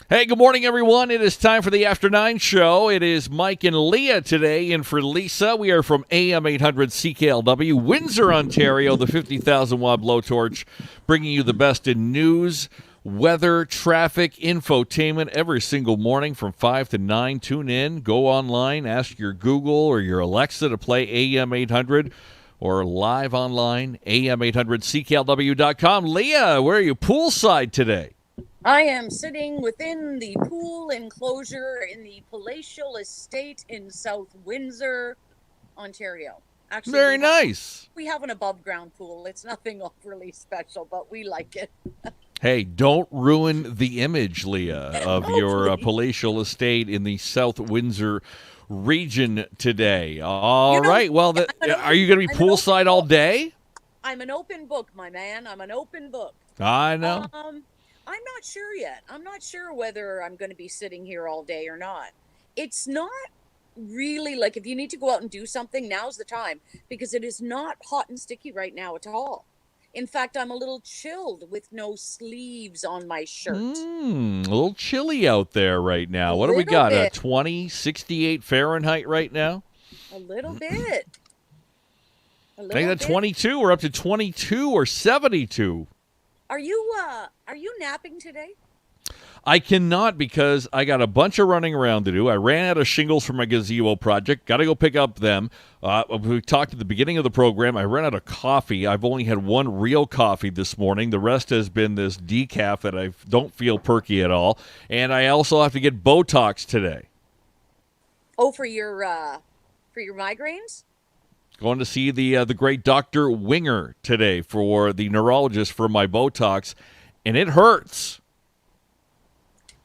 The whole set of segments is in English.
Hey, good morning, everyone. It is time for the After 9 show. It is Mike and Leah today, and for Lisa, we are from AM800 CKLW, Windsor, Ontario, the 50,000-watt blowtorch, bringing you the best in news, weather, traffic, infotainment every single morning from 5 to 9. Tune in, go online, ask your Google or your Alexa to play AM800 or live online, am800cklw.com. Leah, where are you poolside today? I am sitting within the pool enclosure in the palatial estate in South Windsor, Ontario. Actually, Very nice. We have an above-ground pool. It's nothing overly special, but we like it. Hey, don't ruin the image, Leah, of your palatial estate in the South Windsor region today. All right. Well, are you going to be poolside all day? I'm an open book, my man. I'm an open book. I know. I'm not sure yet. I'm not sure whether I'm going to be sitting here all day or not. It's not really like if you need to go out and do something, now's the time, because it is not hot and sticky right now at all. In fact, I'm a little chilled with no sleeves on my shirt. A little chilly out there right now. What do we got? 20, 68 Fahrenheit right now? A little bit. I think that's 22. We're up to 22 or 72. Are you napping today? I cannot because I got a bunch of running around to do. I ran out of shingles for my gazebo project. Got to go pick up them. We talked at the beginning of the program. I ran out of coffee. I've only had one real coffee this morning. The rest has been this decaf that I don't feel perky at all. And I also have to get Botox today. Oh, for your migraines? Going to see the great Dr. Winger today for the neurologist for my Botox, and it hurts.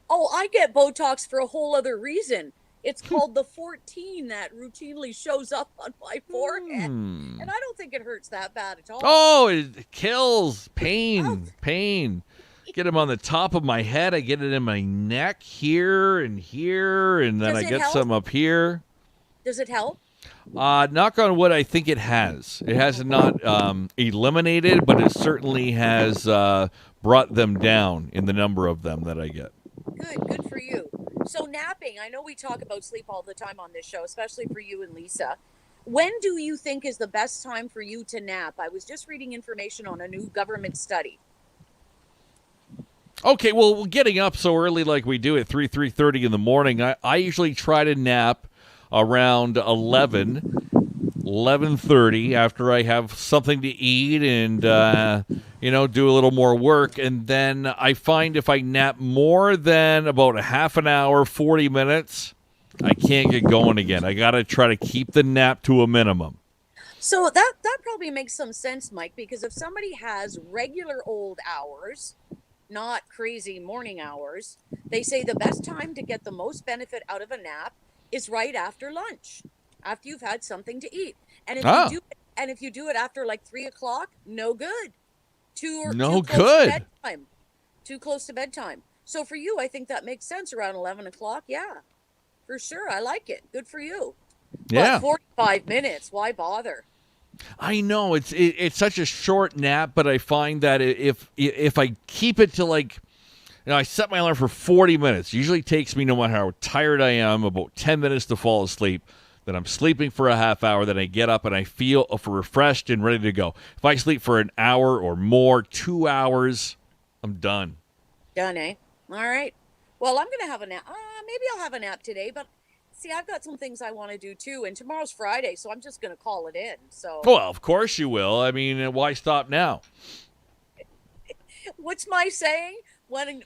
Oh, I get Botox for a whole other reason. It's called the 14 that routinely shows up on my forehead, and I don't think it hurts that bad at all. Oh, it kills. Pain. Get him on the top of my head. I get it in my neck here, and then I get some up here. Does it help? Knock on wood, I think it has. It has not eliminated, but it certainly has brought them down in the number of them that I get. Good for you. So napping, I know we talk about sleep all the time on this show, especially for you and Lisa. When do you think is the best time for you to nap? I was just reading information on a new government study. Okay, well, getting up so early like we do at 3:30 in the morning, I usually try to nap around 11:30 after I have something to eat and, do a little more work. And then I find if I nap more than about a half an hour, 40 minutes, I can't get going again. I got to try to keep the nap to a minimum. So that probably makes some sense, Mike, because if somebody has regular old hours, not crazy morning hours, they say the best time to get the most benefit out of a nap is right after lunch, after you've had something to eat. And if you do it after like 3 o'clock, no good. Too close to bedtime. So for you, I think that makes sense around 11 o'clock. Yeah, for sure. I like it. Good for you. Yeah. But 45 minutes. Why bother? I know it's such a short nap, but I find that if I keep it to I set my alarm for 40 minutes. Usually takes me, no matter how tired I am, about 10 minutes to fall asleep. Then I'm sleeping for a half hour. Then I get up and I feel refreshed and ready to go. If I sleep for an hour or more, 2 hours, I'm done. Done, eh? All right. Well, I'm going to have a nap. Maybe I'll have a nap today, but see, I've got some things I want to do too. And tomorrow's Friday, so I'm just going to call it in. So. Well, of course you will. I mean, why stop now? What's my saying? When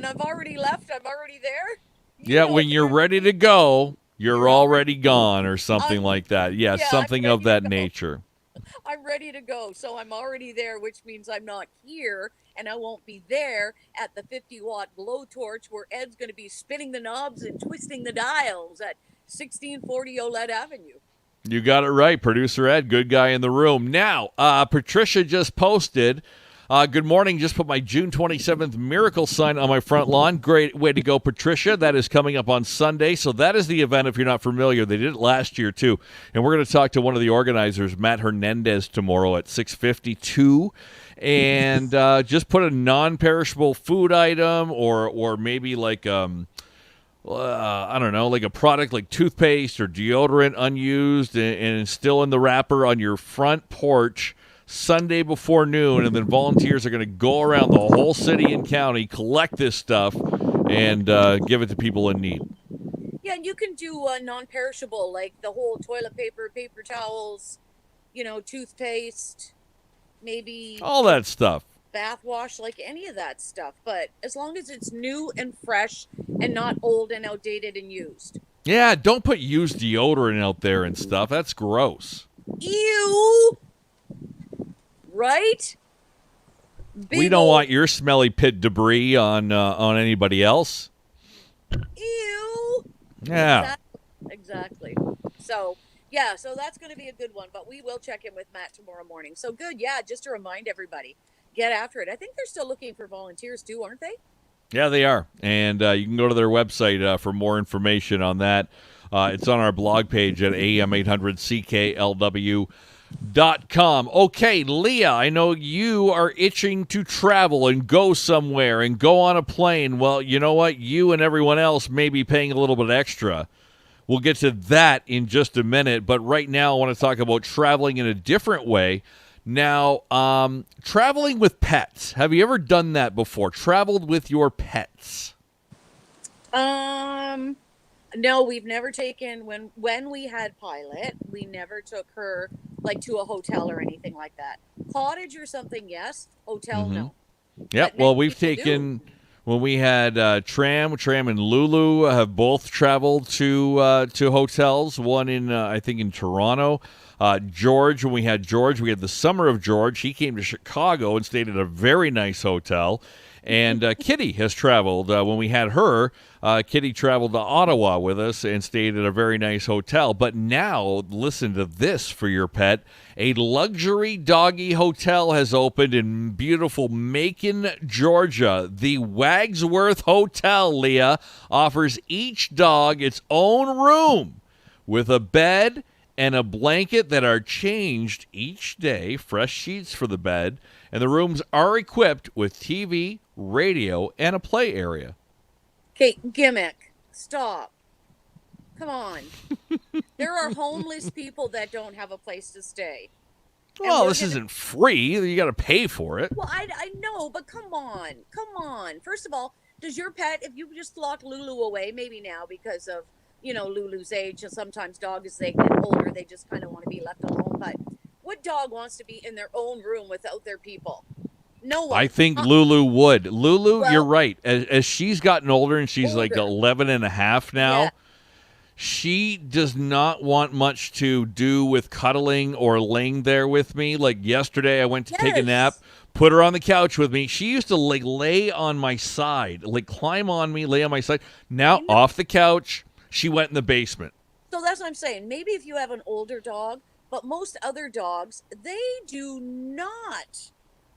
I've already left, I'm already there. Yeah, when you're ready to go, you're already gone, or something like that. Yeah, something of that nature. I'm ready to go, so I'm already there, which means I'm not here, and I won't be there at the 50-watt blowtorch where Ed's going to be spinning the knobs and twisting the dials at 1640 Olette Avenue. You got it right. Producer Ed, good guy in the room. Now, Patricia just posted Good morning. Just put my June 27th miracle sign on my front lawn. Great way to go, Patricia. That is coming up on Sunday. So that is the event if you're not familiar. They did it last year, too. And we're going to talk to one of the organizers, Matt Hernandez, tomorrow at 6:52. And just put a non-perishable food item or maybe like I don't know, like a product like toothpaste or deodorant unused and still in the wrapper on your front porch Sunday before noon, and then volunteers are going to go around the whole city and county, collect this stuff, and give it to people in need. Yeah, and you can do non-perishable, like the whole toilet paper, paper towels, toothpaste, maybe all that stuff. Bath wash, like any of that stuff. But as long as it's new and fresh and not old and outdated and used. Yeah, don't put used deodorant out there and stuff. That's gross. Ew! Right? We don't want your smelly pit debris on anybody else. Ew! Yeah. Exactly. So, yeah, so that's going to be a good one. But we will check in with Matt tomorrow morning. So good. Yeah, just to remind everybody, get after it. I think they're still looking for volunteers too, aren't they? Yeah, they are. And you can go to their website for more information on that. It's on our blog page at AM800CKLW.com. Okay, Leah, I know you are itching to travel and go somewhere and go on a plane. Well, you know what? You and everyone else may be paying a little bit extra. We'll get to that in just a minute. But right now, I want to talk about traveling in a different way. Now, traveling with pets. Have you ever done that before? Traveled with your pets? No, we've never taken when we had Pilot, we never took her like to a hotel or anything like that. Cottage or something, yes. Hotel, no. Yep. Well, we've taken when we had Tram and Lulu have both traveled to hotels. One in I think in Toronto. George, when we had George, we had the Summer of George. He came to Chicago and stayed at a very nice hotel. And Kitty has traveled. When we had her, Kitty traveled to Ottawa with us and stayed at a very nice hotel. But now, listen to this for your pet. A luxury doggy hotel has opened in beautiful Macon, Georgia. The Wagsworth Hotel, Leah, offers each dog its own room with a bed and a blanket that are changed each day, fresh sheets for the bed, and the rooms are equipped with TV, radio, and a play area. Okay, gimmick. Stop. Come on. There are homeless people that don't have a place to stay. Well, this isn't free. You got to pay for it. Well, I know, but come on. Come on. First of all, does your pet, if you just lock Lulu away, maybe now because of Lulu's age, and sometimes dogs, as they get older, they just kind of want to be left alone. But what dog wants to be in their own room without their people? No one. I think Lulu would. Lulu, you're right. As she's gotten older, and she's like 11 and a half now, she does not want much to do with cuddling or laying there with me. Like yesterday, I went to take a nap, put her on the couch with me. She used to lay on my side, climb on me, lay on my side. Now off the couch. She went in the basement. So that's what I'm saying. Maybe if you have an older dog, but most other dogs, they do not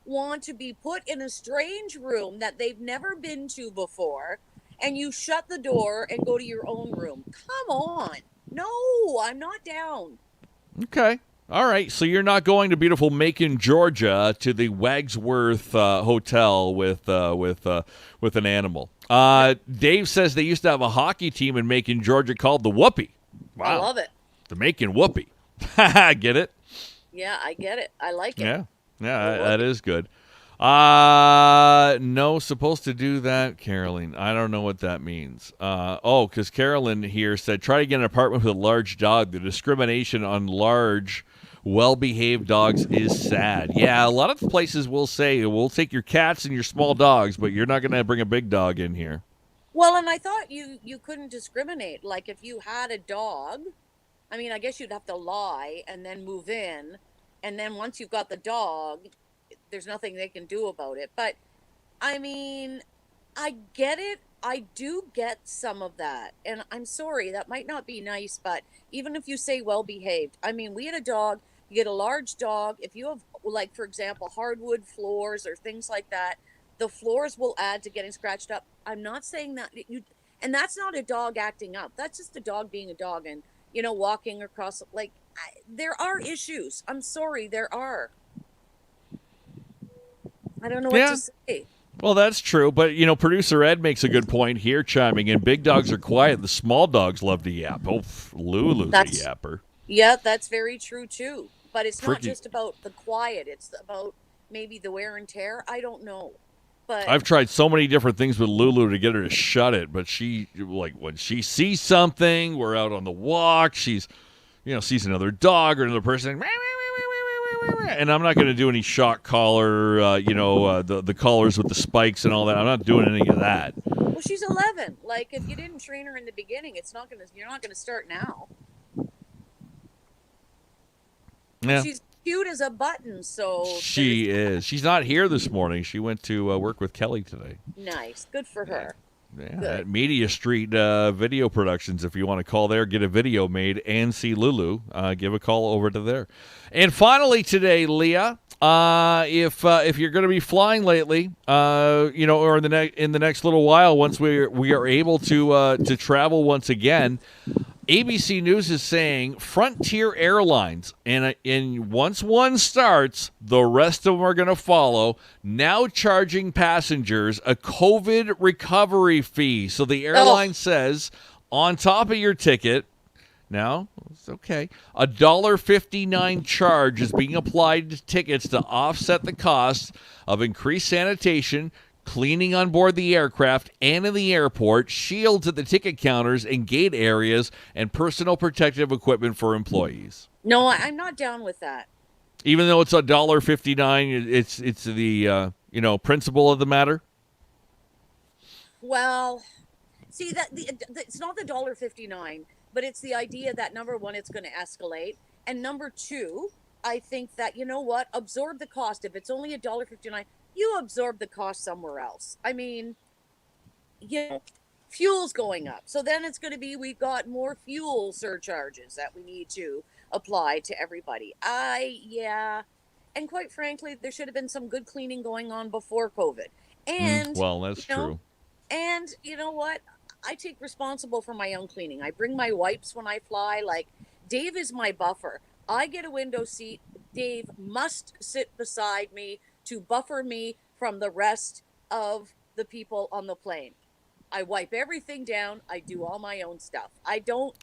want to be put in a strange room that they've never been to before, and you shut the door and go to your own room. Come on. No, I'm not down. Okay. All right. So you're not going to beautiful Macon, Georgia, to the Wagsworth Hotel with an animal. Dave says they used to have a hockey team in Macon, Georgia called the Whoopie. Wow. I love it. The Macon Whoopie. Get it? Yeah, I get it. I like it. Yeah, that is good. No, supposed to do that, Carolyn. I don't know what that means. Because Carolyn here said, try to get an apartment with a large dog. The discrimination on large, well-behaved dogs is sad. Yeah, a lot of places will say, we'll take your cats and your small dogs, but you're not going to bring a big dog in here. Well, and I thought you couldn't discriminate. Like if you had a dog, I mean, I guess you'd have to lie and then move in. And then once you've got the dog, there's nothing they can do about it. But I mean, I get it. I do get some of that. And I'm sorry, that might not be nice, but even if you say well behaved, I mean, we had a dog, you get a large dog. If you have like for example, hardwood floors or things like that, the floors will add to getting scratched up. I'm not saying that and that's not a dog acting up. That's just a dog being a dog and, walking across, like, there are issues. I'm sorry, there are. I don't know what to Yeah. say. Well, that's true, but producer Ed makes a good point here, chiming in. Big dogs are quiet; the small dogs love to yap. Oh, Lulu's a That's, yapper. yeah, that's very true too. But it's not Freaky. just about the quiet, it's about maybe the wear and tear. I don't know. But I've tried so many different things with Lulu to get her to shut it, but she, like, when she sees something, we're out on the walk, she's, sees another dog or another person, and I'm not going to do any shock collar, the collars with the spikes and all that. I'm not doing any of that. well, she's 11. Like, if you didn't train her in the beginning, you're not gonna start now. And Yeah, she's cute as a button, so she is. She's not here this morning. She went to work with Kelly today. nice. Good for her. Yeah, Good. at Media Street Video Productions. If you want to call there, get a video made, and see Lulu, give a call over to there. And finally today, Leah, if you're going to be flying lately, or in the next little while, once we are able to travel once again, ABC News is saying Frontier Airlines, and once one starts, the rest of them are going to follow, now charging passengers a COVID recovery fee. So the airline says, on top of your ticket, now, it's okay, a $1.59 charge is being applied to tickets to offset the costs of increased sanitation, cleaning on board the aircraft and in the airport, shields at the ticket counters and gate areas, and personal protective equipment for employees. No, I'm not down with that. Even though it's $1.59, it's the principle of the matter. Well, see that it's not the $1.59, but it's the idea that number one, it's going to escalate, and number two, I think that absorb the cost. If it's only $1.59, you absorb the cost somewhere else. I mean, fuel's going up, so then it's going to be we've got more fuel surcharges that we need to apply to everybody. Yeah, and quite frankly, there should have been some good cleaning going on before COVID. And Well, that's true. And you know what? I take responsible for my own cleaning. I bring my wipes when I fly. Like, Dave is my buffer. I get a window seat. Dave must sit beside me to buffer me from the rest of the people on the plane. I wipe everything down. I do all my own stuff. I don't.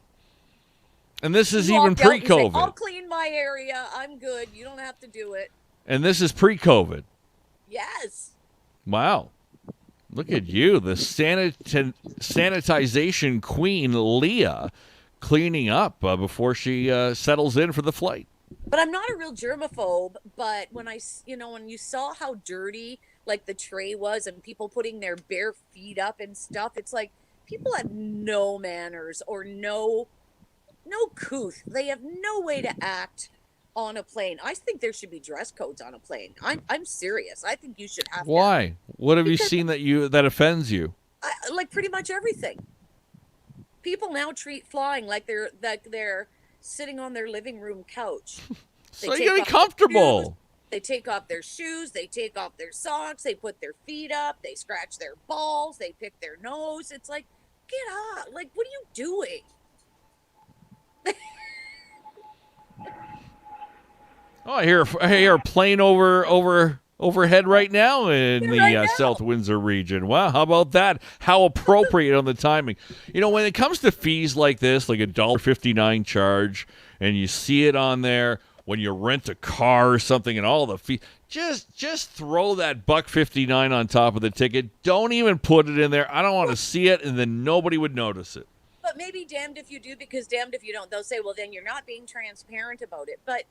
And this is even pre-COVID. I'll clean my area. I'm good. You don't have to do it. And this is pre-COVID. Yes. Wow. Look at you, the sanitization queen, Leah, cleaning up before she settles in for the flight. But I'm not a real germaphobe. But when when you saw how dirty like the tray was and people putting their bare feet up and stuff, it's like people have no manners or no couth. They have no way to act on a plane. I think there should be dress codes on a plane. I'm serious. I think you should have. Why? What have you seen that offends you? Like pretty much everything. People now treat flying like they're sitting on their living room couch. So you gotta be comfortable. They take off their shoes. They take off their socks. They put their feet up. They scratch their balls. They pick their nose. It's like, get up! Like, what are you doing? Oh, I hear a plane overhead right now in the South Windsor region. Wow, how about that? How appropriate on the timing. When it comes to fees like this, like a $1.59 charge, and you see it on there when you rent a car or something, and all the fees, just throw that $1.59 on top of the ticket. Don't even put it in there. I don't want to see it, and then nobody would notice it. But maybe damned if you do, because damned if you don't. They'll say, well, then you're not being transparent about it. But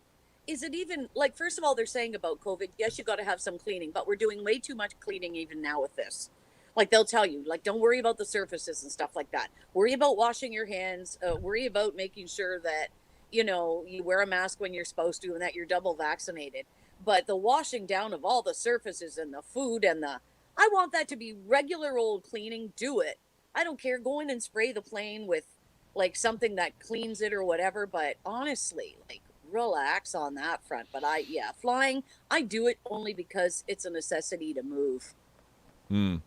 is it even, like, first of all, they're saying about COVID, yes, you got to have some cleaning, but we're doing way too much cleaning even now with this. Like, they'll tell you, like, don't worry about the surfaces and stuff like that. Worry about washing your hands. Worry about making sure that, you wear a mask when you're supposed to and that you're double vaccinated. But the washing down of all the surfaces and the food I want that to be regular old cleaning. Do it. I don't care. Go in and spray the plane with, like, something that cleans it or whatever. But honestly, like, relax on that front. But flying, I do it only because it's a necessity to move. Okay.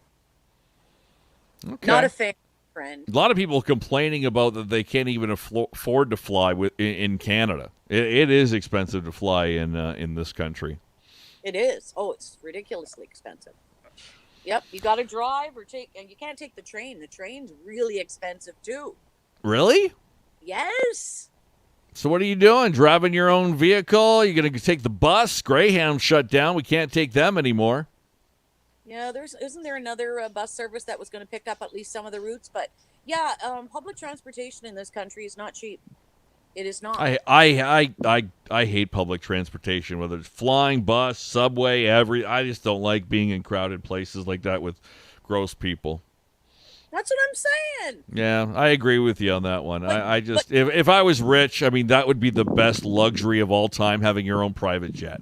Not a fan, friend. A lot of people complaining about that they can't even afford to fly in Canada. It is expensive to fly in this country. It is. Oh, it's ridiculously expensive. Yep, you got to drive and you can't take the train. The train's really expensive too. Really? Yes. So what are you doing? Driving your own vehicle? You're going to take the bus? Greyhound shut down. We can't take them anymore. Yeah, isn't there another bus service that was going to pick up at least some of the routes? But yeah, public transportation in this country is not cheap. It is not. I hate public transportation, whether it's flying, bus, subway, I just don't like being in crowded places like that with gross people. That's what I'm saying. Yeah, I agree with you on that one. If I was rich, I mean, that would be the best luxury of all time, having your own private jet.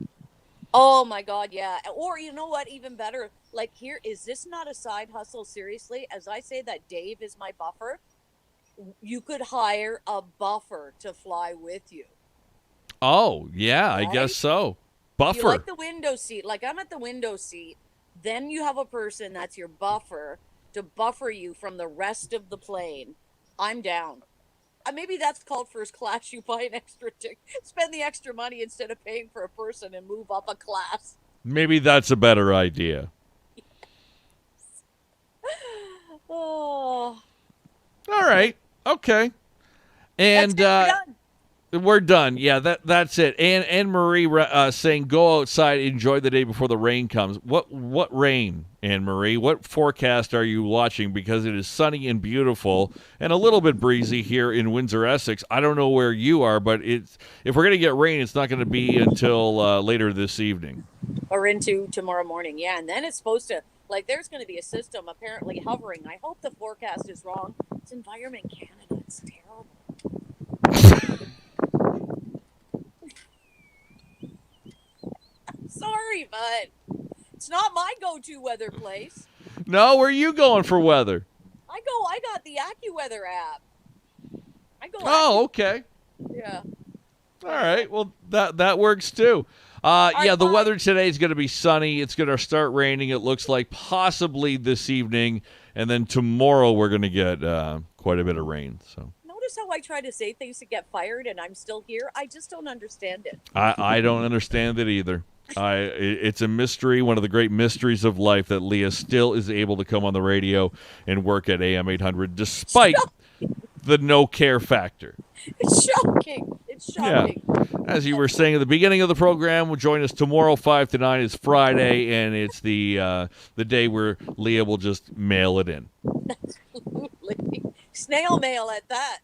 Oh my God, yeah. Or you know what, even better, like here, is this not a side hustle? Seriously, as I say that Dave is my buffer, you could hire a buffer to fly with you. Oh, yeah, right? I guess so. Buffer. You like the window seat. Like I'm at the window seat. Then you have a person that's your buffer to buffer you from the rest of the plane. I'm down. Maybe that's called first class. You buy an extra ticket, spend the extra money instead of paying for a person and move up a class. Maybe that's a better idea. Yes. Oh. All right. Okay. And we're done. Yeah, that's it. And Anne Marie saying, "Go outside, enjoy the day before the rain comes." What rain, Anne Marie? What forecast are you watching? Because it is sunny and beautiful, and a little bit breezy here in Windsor, Essex. I don't know where you are, but if we're gonna get rain, it's not going to be until later this evening or into tomorrow morning. Yeah, and then it's supposed to. Like, there's going to be a system apparently hovering. I hope the forecast is wrong. It's Environment Canada. It's terrible. Sorry, but it's not my go-to weather place. No, where are you going for weather? I got the AccuWeather app. Okay. Yeah. All right. Well, that works too. The weather today is going to be sunny. It's going to start raining, it looks like, possibly this evening. And then tomorrow we're going to get quite a bit of rain. So notice how I try to say things to get fired and I'm still here? I just don't understand it. I don't understand it either. It's a mystery, one of the great mysteries of life, that Leah still is able to come on the radio and work at AM800 despite the no-care factor. It's shocking. It's shocking. Yeah. As you were saying at the beginning of the program, we'll join us tomorrow, 5 to 9. It's Friday, and it's the day where Leah will just mail it in. Absolutely. Snail mail at that.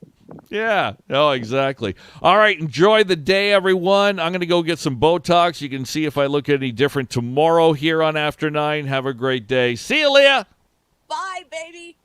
Yeah. Oh, exactly. All right. Enjoy the day, everyone. I'm going to go get some Botox. You can see if I look any different tomorrow here on After 9. Have a great day. See you, Leah. Bye, baby.